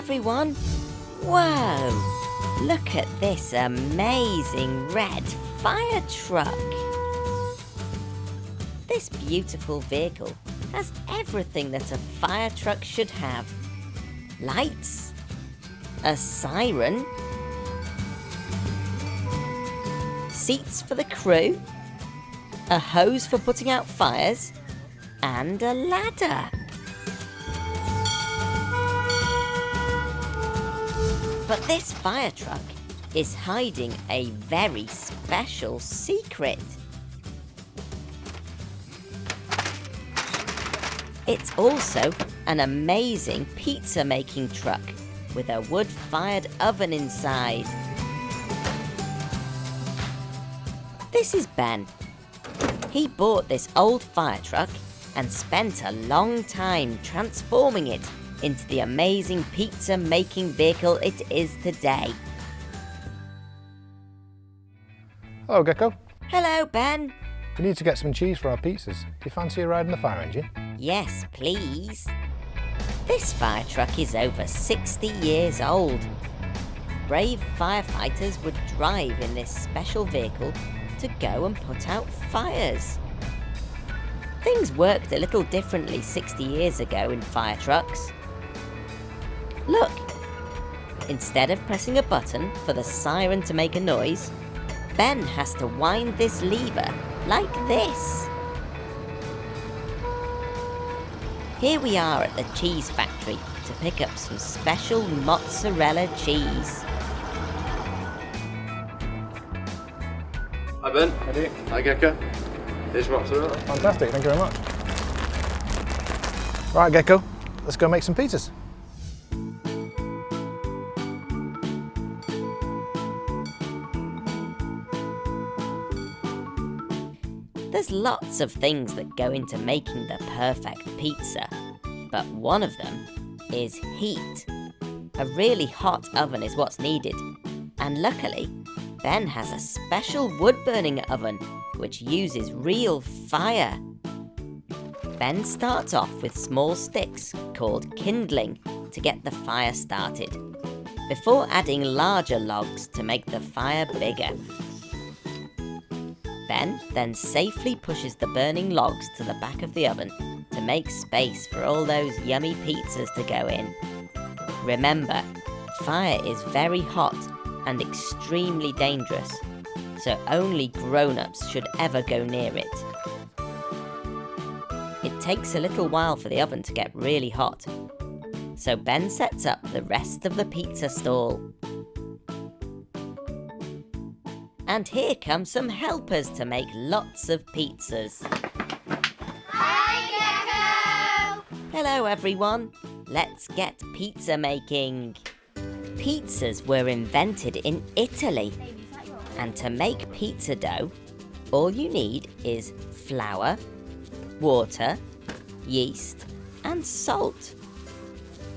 everyone! Whoa! Look at this amazing red fire truck! This beautiful vehicle has everything that a fire truck should have. Lights, a siren, seats for the crew, a hose for putting out fires, and a ladder. But this fire truck is hiding a very special secret. It's also an amazing pizza making truck with a wood-fired oven inside. This is Ben. He bought this old fire truck and spent a long time transforming it into the amazing pizza making vehicle it is today. Hello, Gecko. Hello, Ben. We need to get some cheese for our pizzas. Do you fancy a ride in the fire engine? Yes, please. This fire truck is over 60 years old. Brave firefighters would drive in this special vehicle to go and put out fires. Things worked a little differently 60 years ago in fire trucks. Look, instead of pressing a button for the siren to make a noise, Ben has to wind this lever like this. Here we are at the cheese factory to pick up some special mozzarella cheese. Hi Ben. Ready? Hi Gecko. Here's mozzarella. Fantastic, thank you very much. Right, Gecko, let's go make some pizzas. There's lots of things that go into making the perfect pizza, but one of them is heat. A really hot oven is what's needed, and luckily, Ben has a special wood-burning oven which uses real fire. Ben starts off with small sticks called kindling to get the fire started, before adding larger logs to make the fire bigger. Ben then safely pushes the burning logs to the back of the oven to make space for all those yummy pizzas to go in. Remember, fire is very hot and extremely dangerous, so only grown-ups should ever go near it. It takes a little while for the oven to get really hot, so Ben sets up the rest of the pizza stall. And here come some helpers to make lots of pizzas. Hi, Gecko! Hello everyone, let's get pizza making. Pizzas were invented in Italy, and to make pizza dough, all you need is flour, water, yeast, and salt.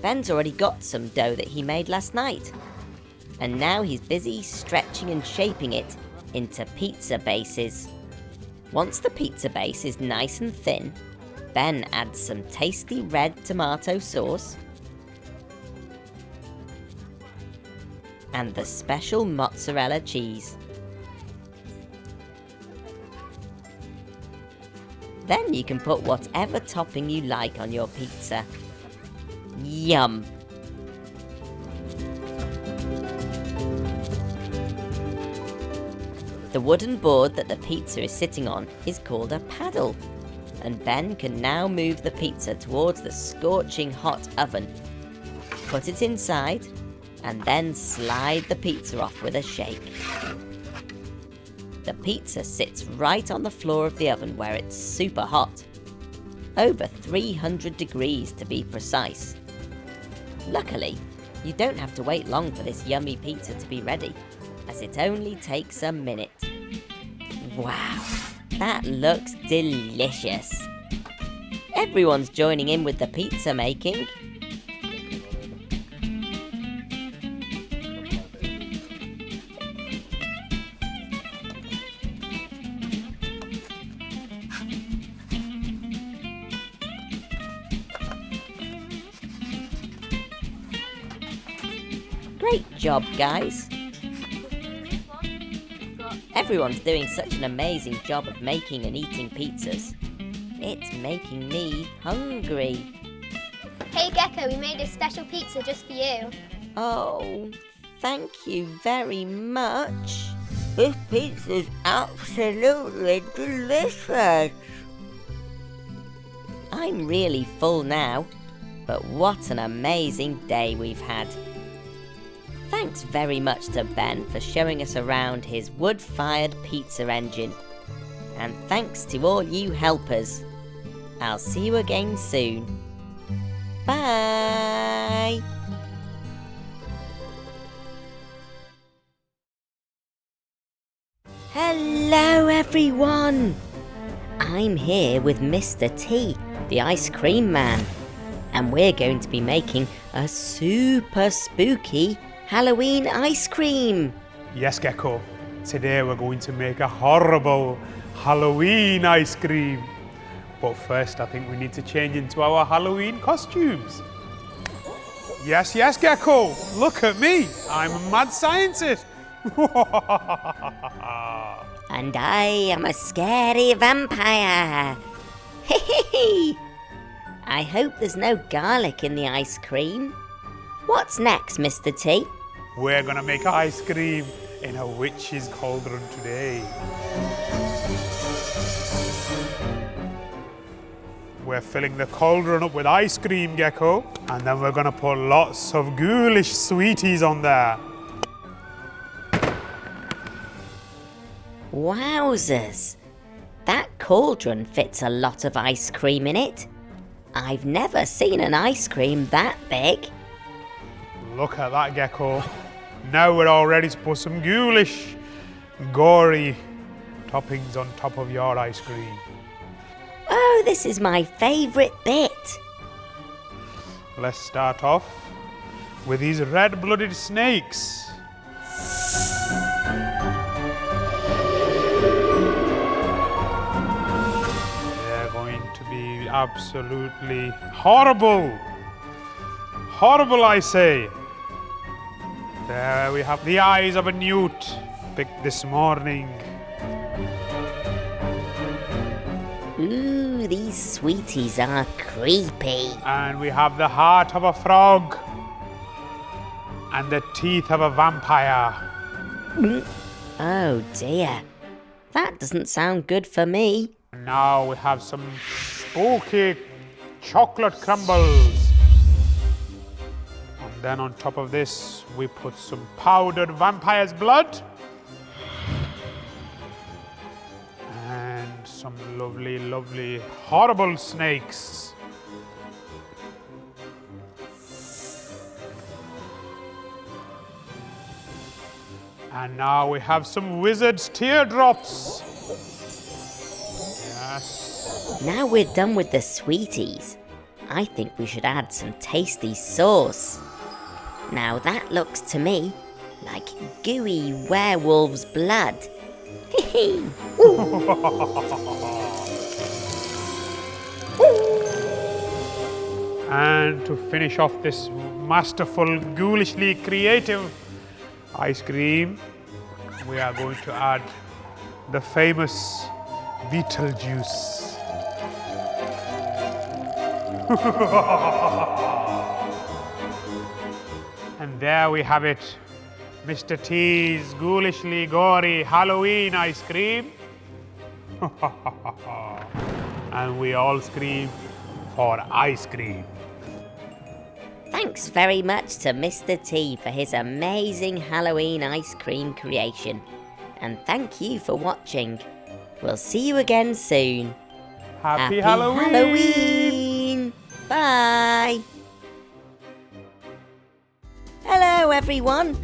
Ben's already got some dough that he made last night, and now he's busy stretching and shaping it into pizza bases. Once the pizza base is nice and thin, Ben adds some tasty red tomato sauce and the special mozzarella cheese. Then you can put whatever topping you like on your pizza. Yum! The wooden board that the pizza is sitting on is called a paddle, and Ben can now move the pizza towards the scorching hot oven, put it inside, and then slide the pizza off with a shake. The pizza sits right on the floor of the oven where it's super hot, over 300 degrees to be precise. Luckily, you don't have to wait long for this yummy pizza to be ready, as it only takes a minute. Wow, that looks delicious. Everyone's joining in with the pizza making. Great job, guys. Everyone's doing such an amazing job of making and eating pizzas. It's making me hungry. Hey Gecko, we made a special pizza just for you. Oh, thank you very much. This pizza's absolutely delicious. I'm really full now, but what an amazing day we've had. Thanks very much to Ben for showing us around his wood-fired pizza engine. And thanks to all you helpers. I'll see you again soon. Bye! Hello everyone! I'm here with Mr. T, the ice cream man. And we're going to be making a super spooky Halloween ice cream. Yes, Gecko. Today we're going to make a horrible Halloween ice cream. But first, I think we need to change into our Halloween costumes. Yes, Gecko. Look at me. I'm a mad scientist. And I am a scary vampire. I hope there's no garlic in the ice cream. What's next, Mr. T? We're gonna make ice cream in a witch's cauldron today. We're filling the cauldron up with ice cream, Gecko, and then we're gonna put lots of ghoulish sweeties on there. Wowzers! That cauldron fits a lot of ice cream in it. I've never seen an ice cream that big. Look at that, Gecko. Now we're all ready to put some ghoulish, gory toppings on top of your ice cream. Oh, this is my favourite bit. Let's start off with these red-blooded snakes. They're going to be absolutely horrible. Horrible, I say. There we have the eyes of a newt picked this morning. Ooh, these sweeties are creepy. And we have the heart of a frog. And the teeth of a vampire. Oh dear. That doesn't sound good for me. Now we have some spooky chocolate crumbles. And then on top of this, we put some powdered vampire's blood. And some lovely, lovely, horrible snakes. And now we have some wizard's teardrops. Yes. Now we're done with the sweeties. I think we should add some tasty sauce. Now that looks to me like gooey werewolf's blood. And to finish off this masterful, ghoulishly creative ice cream, we are going to add the famous Beetlejuice. And there we have it, Mr. T's ghoulishly gory Halloween ice cream. And we all scream for ice cream. Thanks very much to Mr. T for his amazing Halloween ice cream creation. And thank you for watching. We'll see you again soon. Happy Halloween! Halloween! Bye! Hello everyone!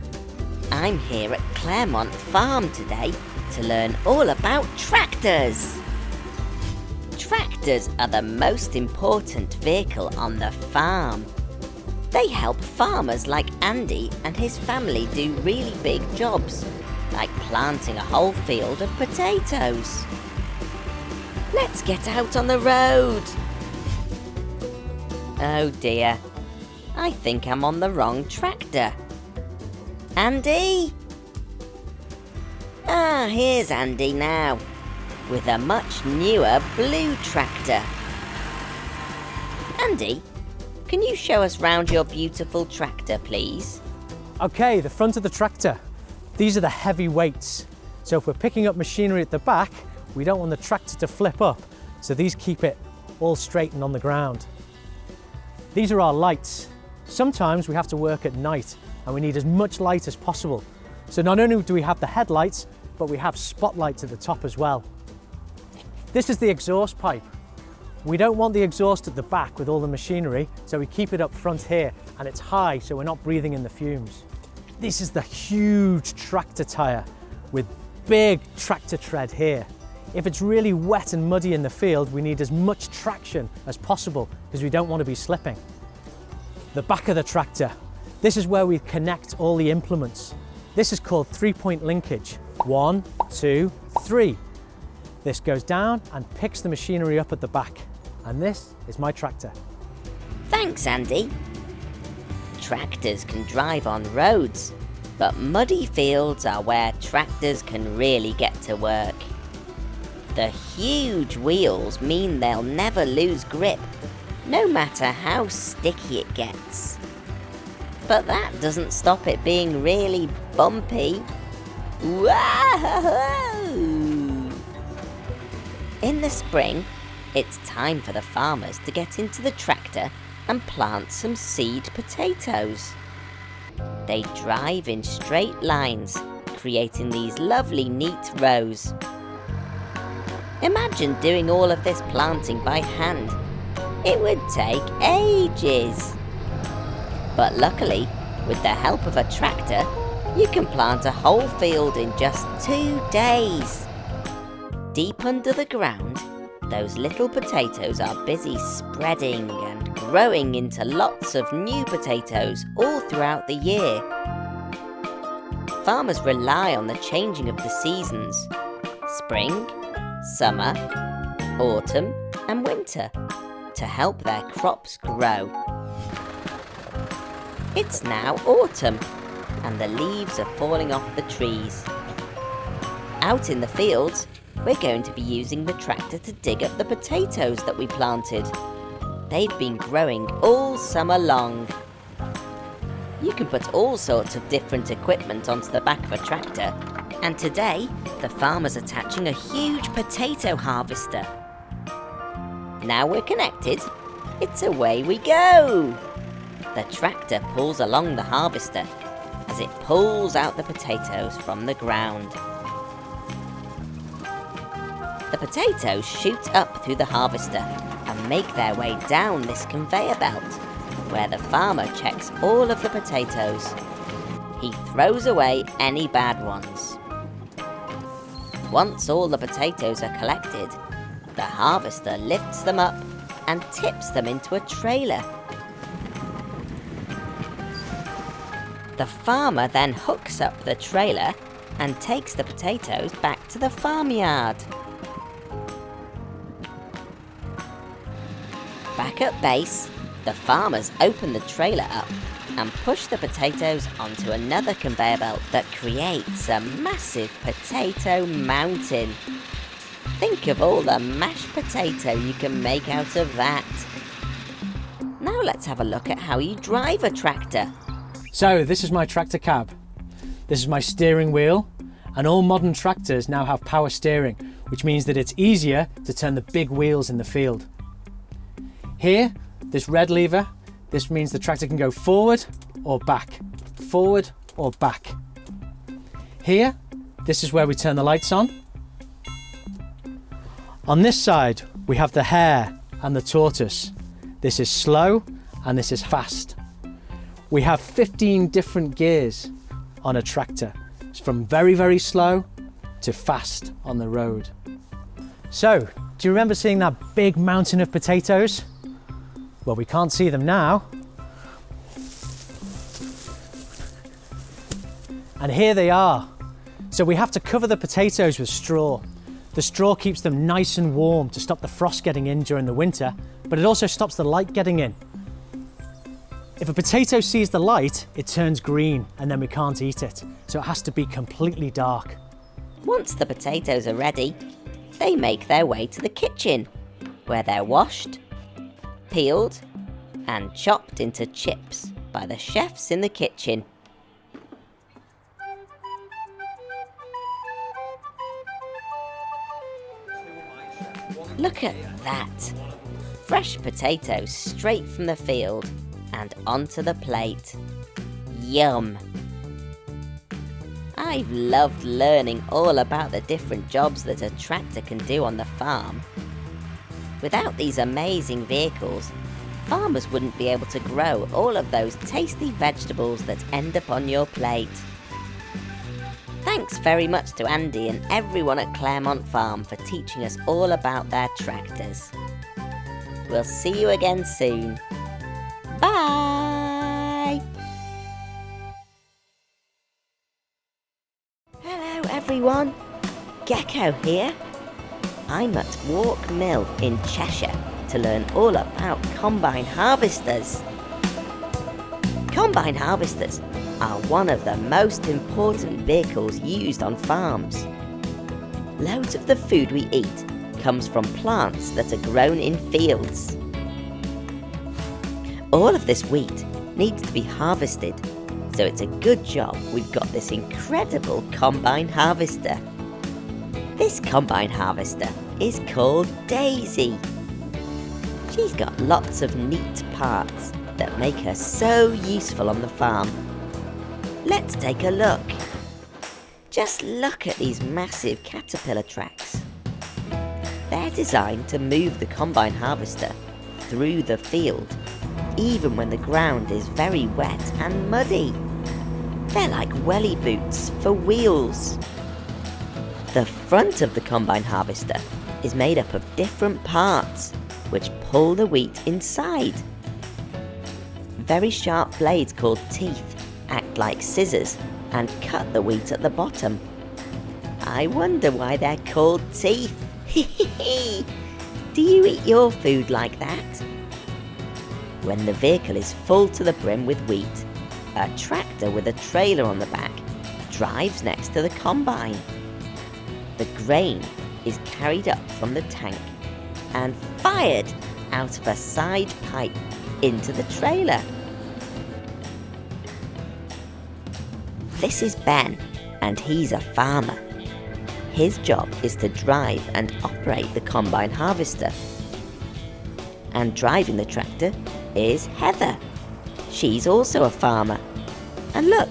I'm here at Claremont Farm today to learn all about tractors. Tractors are the most important vehicle on the farm. They help farmers like Andy and his family do really big jobs, like planting a whole field of potatoes. Let's get out on the road. Oh dear, I think I'm on the wrong tractor. Andy? Ah, here's Andy now, with a much newer blue tractor. Andy, can you show us round your beautiful tractor, please? Okay, the front of the tractor. These are the heavy weights. So if we're picking up machinery at the back, we don't want the tractor to flip up. So these keep it all straight and on the ground. These are our lights. Sometimes we have to work at night and we need as much light as possible. So not only do we have the headlights, but we have spotlights at the top as well. This is the exhaust pipe. We don't want the exhaust at the back with all the machinery, so we keep it up front here, and it's high so we're not breathing in the fumes. This is the huge tractor tire with big tractor tread here. If it's really wet and muddy in the field, we need as much traction as possible because we don't want to be slipping. The back of the tractor. This is where we connect all the implements. This is called 3-point linkage. 1, 2, 3. This goes down and picks the machinery up at the back. And this is my tractor. Thanks, Andy. Tractors can drive on roads, but muddy fields are where tractors can really get to work. The huge wheels mean they'll never lose grip, no matter how sticky it gets. But that doesn't stop it being really bumpy. Whoa! In the spring, it's time for the farmers to get into the tractor and plant some seed potatoes. They drive in straight lines, creating these lovely neat rows. Imagine doing all of this planting by hand. It would take ages. But luckily, with the help of a tractor, you can plant a whole field in just 2 days. Deep under the ground, those little potatoes are busy spreading and growing into lots of new potatoes all throughout the year. Farmers rely on the changing of the seasons: spring, summer, autumn and winter to help their crops grow. It's now autumn and the leaves are falling off the trees. Out in the fields, we're going to be using the tractor to dig up the potatoes that we planted. They've been growing all summer long. You can put all sorts of different equipment onto the back of a tractor, and today the farmer's attaching a huge potato harvester. Now we're connected, it's away we go! The tractor pulls along the harvester as it pulls out the potatoes from the ground. The potatoes shoot up through the harvester and make their way down this conveyor belt, where the farmer checks all of the potatoes. He throws away any bad ones. Once all the potatoes are collected, the harvester lifts them up and tips them into a trailer. The farmer then hooks up the trailer and takes the potatoes back to the farmyard. Back at base, the farmers open the trailer up and push the potatoes onto another conveyor belt that creates a massive potato mountain. Think of all the mashed potato you can make out of that. Now let's have a look at how you drive a tractor. So this is my tractor cab. This is my steering wheel, and all modern tractors now have power steering, which means that it's easier to turn the big wheels in the field. Here, this red lever, this means the tractor can go forward or back, forward or back. Here, this is where we turn the lights on. On this side, we have the hare and the tortoise. This is slow and this is fast. We have 15 different gears on a tractor. It's from very, very slow to fast on the road. So, do you remember seeing that big mountain of potatoes? Well, we can't see them now. And here they are. So we have to cover the potatoes with straw. The straw keeps them nice and warm to stop the frost getting in during the winter, but it also stops the light getting in. If a potato sees the light, it turns green and then we can't eat it. So it has to be completely dark. Once the potatoes are ready, they make their way to the kitchen, where they're washed, peeled, and chopped into chips by the chefs in the kitchen. Look at that! Fresh potatoes straight from the field and onto the plate. Yum! I've loved learning all about the different jobs that a tractor can do on the farm. Without these amazing vehicles, farmers wouldn't be able to grow all of those tasty vegetables that end up on your plate. Thanks very much to Andy and everyone at Claremont Farm for teaching us all about their tractors. We'll see you again soon. Bye! Hello everyone, Gecko here. I'm at Walk Mill in Cheshire to learn all about combine harvesters. Combine harvesters are one of the most important vehicles used on farms. Loads of the food we eat comes from plants that are grown in fields. All of this wheat needs to be harvested, so it's a good job we've got this incredible combine harvester. This combine harvester is called Daisy. She's got lots of neat parts that make her so useful on the farm. Let's take a look. Just look at these massive caterpillar tracks. They're designed to move the combine harvester through the field, even when the ground is very wet and muddy. They're like welly boots for wheels. The front of the combine harvester is made up of different parts which pull the wheat inside. Very sharp blades called teeth act like scissors and cut the wheat at the bottom. I wonder why they're called teeth. Do you eat your food like that? When the vehicle is full to the brim with wheat, a tractor with a trailer on the back drives next to the combine. The grain is carried up from the tank and fired out of a side pipe into the trailer. This is Ben, and he's a farmer. His job is to drive and operate the combine harvester. And driving the tractor is Heather. She's also a farmer. And look,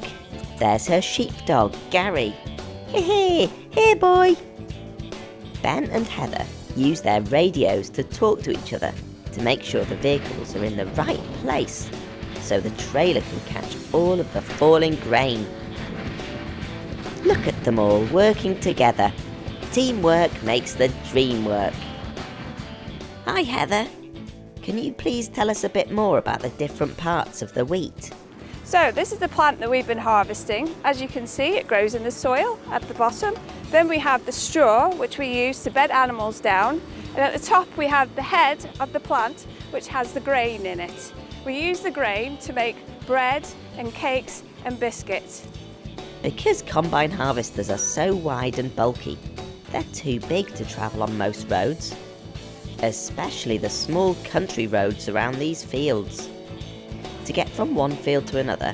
there's her sheepdog, Gary. Hey, here boy. Ben and Heather use their radios to talk to each other to make sure the vehicles are in the right place so the trailer can catch all of the falling grain. Look at them all working together. Teamwork makes the dream work. Hi Heather. Can you please tell us a bit more about the different parts of the wheat? So this is the plant that we've been harvesting. As you can see, it grows in the soil at the bottom. Then we have the straw, which we use to bed animals down. And at the top we have the head of the plant, which has the grain in it. We use the grain to make bread and cakes and biscuits. Because combine harvesters are so wide and bulky, they're too big to travel on most roads, especially the small country roads around these fields. To get from one field to another,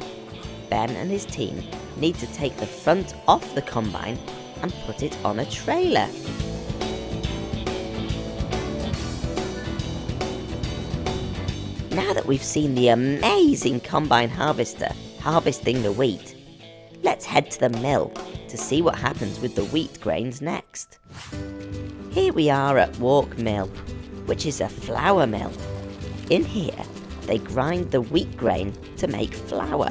Ben and his team need to take the front off the combine and put it on a trailer. Now that we've seen the amazing combine harvester harvesting the wheat, let's head to the mill to see what happens with the wheat grains next. Here we are at Walk Mill, which is a flour mill. In here, they grind the wheat grain to make flour,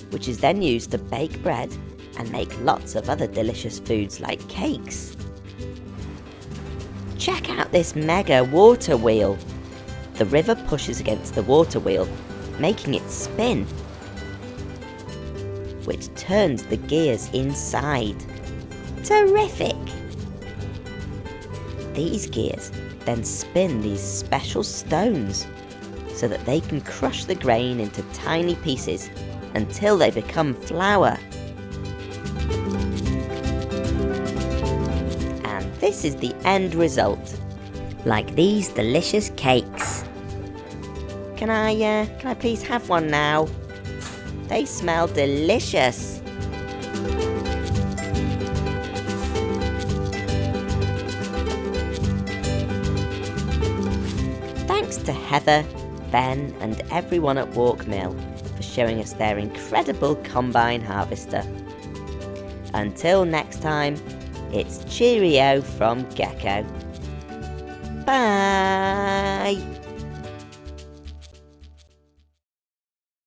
which is then used to bake bread and make lots of other delicious foods like cakes. Check out this mega water wheel. The river pushes against the water wheel, making it spin, which turns the gears inside. Terrific! These gears then spin these special stones so that they can crush the grain into tiny pieces until they become flour. And this is the end result, like these delicious cakes. Can I please have one now? They smell delicious. Thanks to Heather, Ben and everyone at Walk Mill for showing us their incredible combine harvester. Until next time, it's cheerio from Gecko. Bye!